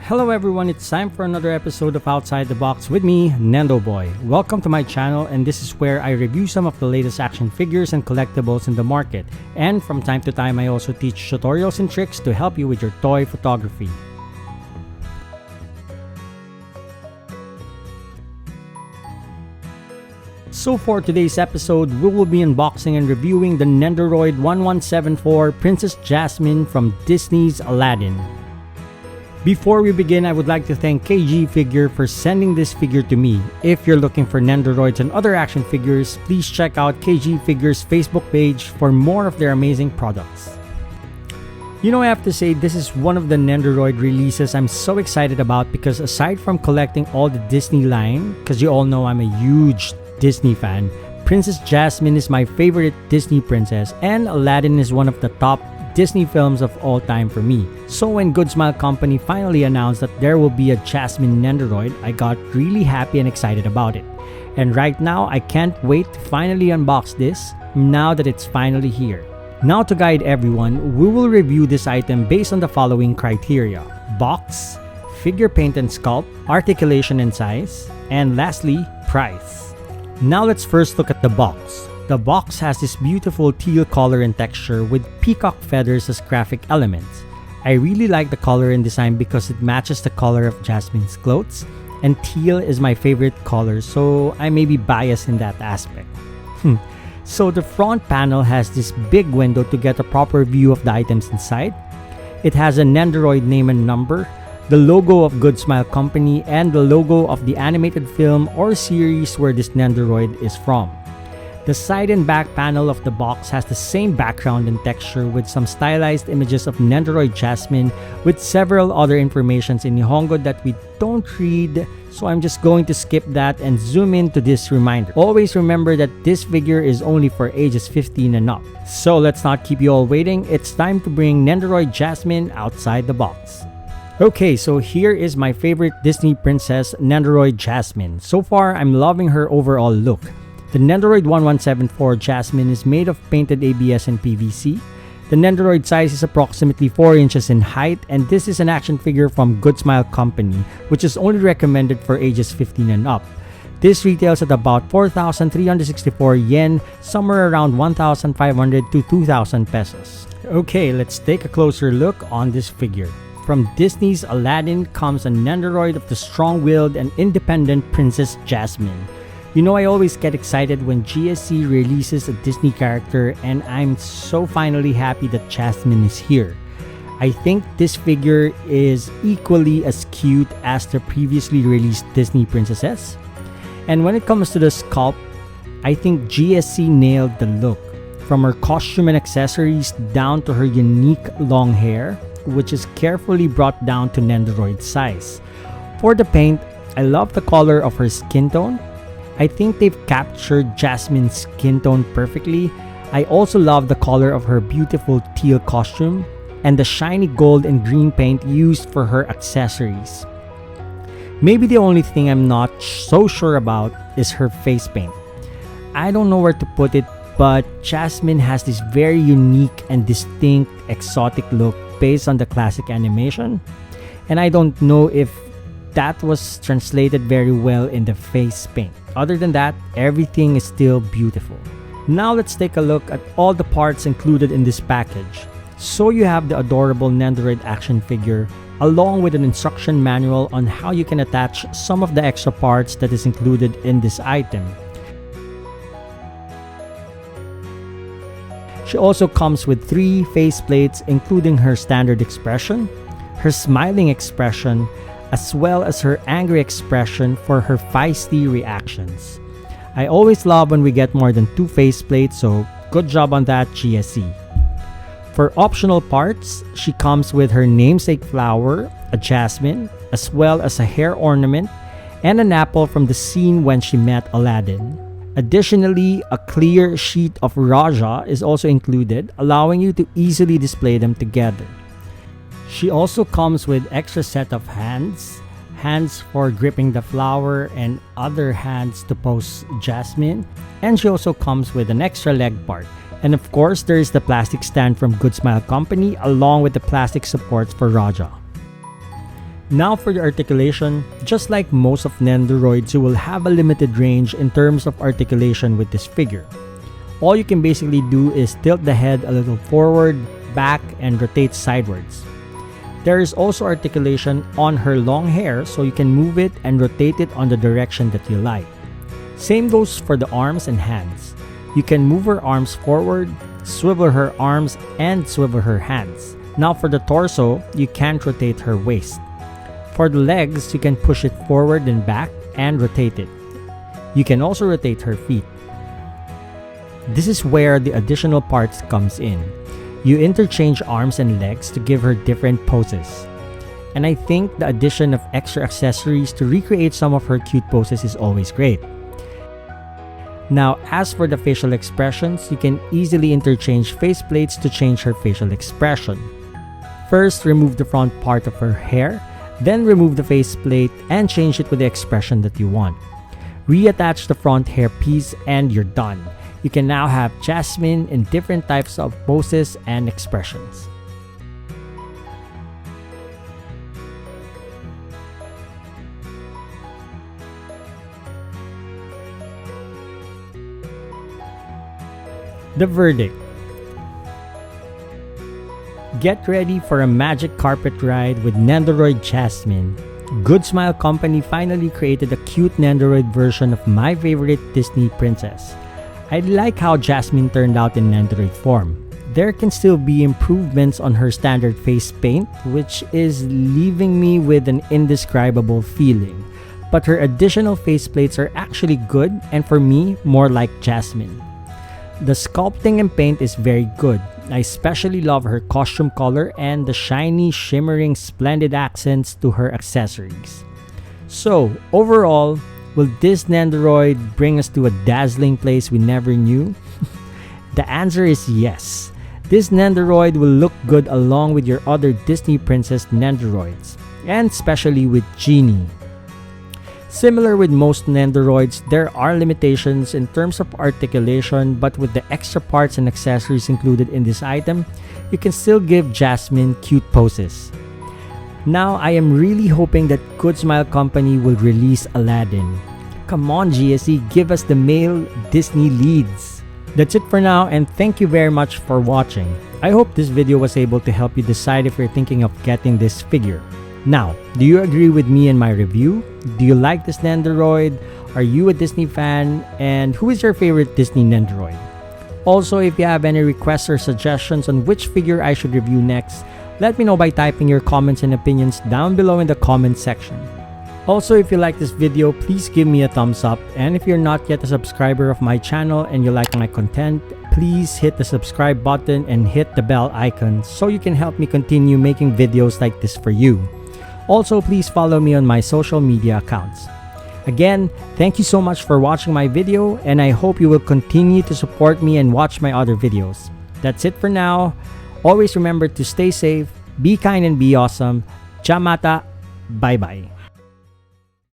Hello everyone, it's time for another episode of Outside the Box with me, Nendo Boy. Welcome to my channel, and this is where I review some of the latest action figures and collectibles in the market. And from time to time, I also teach tutorials and tricks to help you with your toy photography. So for today's episode, we will be unboxing and reviewing the Nendoroid 1174 Princess Jasmine from Disney's Aladdin. Before we begin, I would like to thank KG Figure for sending this figure to me. If you're looking for Nendoroids and other action figures, please check out KG Figure's Facebook page for more of their amazing products. You know, I have to say, this is one of the Nendoroid releases I'm so excited about because aside from collecting all the Disney line, because you all know I'm a huge Disney fan, Princess Jasmine is my favorite Disney princess, and Aladdin is one of the top Disney films of all time for me. So when Good Smile Company finally announced that there will be a Jasmine Nendoroid, I got really happy and excited about it. And right now, I can't wait to finally unbox this now that it's finally here. Now to guide everyone, we will review this item based on the following criteria: box, figure paint and sculpt, articulation and size, and lastly, price. Now let's first look at the box. The box has this beautiful teal color and texture with peacock feathers as graphic elements. I really like the color and design because it matches the color of Jasmine's clothes, and teal is my favorite color, so I may be biased in that aspect. So the front panel has this big window to get a proper view of the items inside. It has a Nendoroid name and number, the logo of Good Smile Company, and the logo of the animated film or series where this Nendoroid is from. The side and back panel of the box has the same background and texture with some stylized images of Nendoroid Jasmine with several other informations in Nihongo that we don't read, so I'm just going to skip that and zoom into this reminder. Always remember that this figure is only for ages 15 and up. So let's not keep you all waiting, it's time to bring Nendoroid Jasmine outside the box. Okay, so here is my favorite Disney princess, Nendoroid Jasmine. So far, I'm loving her overall look. The Nendoroid 1174 Jasmine is made of painted ABS and PVC. The Nendoroid size is approximately 4 inches in height, and this is an action figure from Good Smile Company, which is only recommended for ages 15 and up. This retails at about 4,364 yen, somewhere around 1,500 to 2,000 pesos. Okay, let's take a closer look on this figure. From Disney's Aladdin comes a Nendoroid of the strong-willed and independent Princess Jasmine. You know, I always get excited when GSC releases a Disney character, and I'm so finally happy that Jasmine is here. I think this figure is equally as cute as the previously released Disney princesses. And when it comes to the sculpt, I think GSC nailed the look. From her costume and accessories down to her unique long hair, which is carefully brought down to Nendoroid size. For the paint, I love the color of her skin tone. I think they've captured Jasmine's skin tone perfectly. I also love the color of her beautiful teal costume and the shiny gold and green paint used for her accessories. Maybe the only thing I'm not so sure about is her face paint. I don't know where to put it, but Jasmine has this very unique and distinct exotic look based on the classic animation, and I don't know if that was translated very well in the face paint. Other than that, everything is still beautiful. Now let's take a look at all the parts included in this package. So you have the adorable Nendoroid action figure, along with an instruction manual on how you can attach some of the extra parts that is included in this item. She also comes with 3 face plates, including her standard expression, her smiling expression, as well as her angry expression for her feisty reactions. I always love when we get more than 2 face plates, so good job on that, GSC. For optional parts, she comes with her namesake flower, a jasmine, as well as a hair ornament, and an apple from the scene when she met Aladdin. Additionally, a clear sheet of Raja is also included, allowing you to easily display them together. She also comes with extra set of hands for gripping the flower and other hands to pose Jasmine, and she also comes with an extra leg part. And of course, there is the plastic stand from Good Smile Company along with the plastic supports for Raja. Now for the articulation, just like most of Nendoroids, you will have a limited range in terms of articulation with this figure. All you can basically do is tilt the head a little forward, back, and rotate sidewards. There is also articulation on her long hair, so you can move it and rotate it on the direction that you like. Same goes for the arms and hands. You can move her arms forward, swivel her arms, and swivel her hands. Now for the torso, you can't rotate her waist. For the legs, you can push it forward and back and rotate it. You can also rotate her feet. This is where the additional parts comes in. You interchange arms and legs to give her different poses. And I think the addition of extra accessories to recreate some of her cute poses is always great. Now, as for the facial expressions, you can easily interchange faceplates to change her facial expression. First, remove the front part of her hair, then remove the faceplate and change it with the expression that you want. Reattach the front hair piece and you're done. You can now have Jasmine in different types of poses and expressions. The verdict. Get ready for a magic carpet ride with Nendoroid Jasmine. Good Smile Company finally created a cute Nendoroid version of my favorite Disney princess. I like how Jasmine turned out in Nendoroid form. There can still be improvements on her standard face paint, which is leaving me with an indescribable feeling. But her additional faceplates are actually good and for me, more like Jasmine. The sculpting and paint is very good. I especially love her costume color and the shiny, shimmering, splendid accents to her accessories. So, overall, will this Nendoroid bring us to a dazzling place we never knew? The answer is yes. This Nendoroid will look good along with your other Disney Princess Nendoroids, and especially with Genie. Similar with most Nendoroids, there are limitations in terms of articulation, but with the extra parts and accessories included in this item, you can still give Jasmine cute poses. Now, I am really hoping that Good Smile Company will release Aladdin. Come on GSE, give us the male Disney leads. That's it for now, and thank you very much for watching. I hope this video was able to help you decide if you're thinking of getting this figure. Now, do you agree with me in my review? Do you like this Nendoroid? Are you a Disney fan? And who is your favorite Disney Nendoroid? Also, if you have any requests or suggestions on which figure I should review next, let me know by typing your comments and opinions down below in the comment section. Also, if you like this video, please give me a thumbs up. And if you're not yet a subscriber of my channel and you like my content, please hit the subscribe button and hit the bell icon so you can help me continue making videos like this for you. Also, please follow me on my social media accounts. Again, thank you so much for watching my video, and I hope you will continue to support me and watch my other videos. That's it for now. Always remember to stay safe, be kind, and be awesome. Ciao mata. Bye-bye.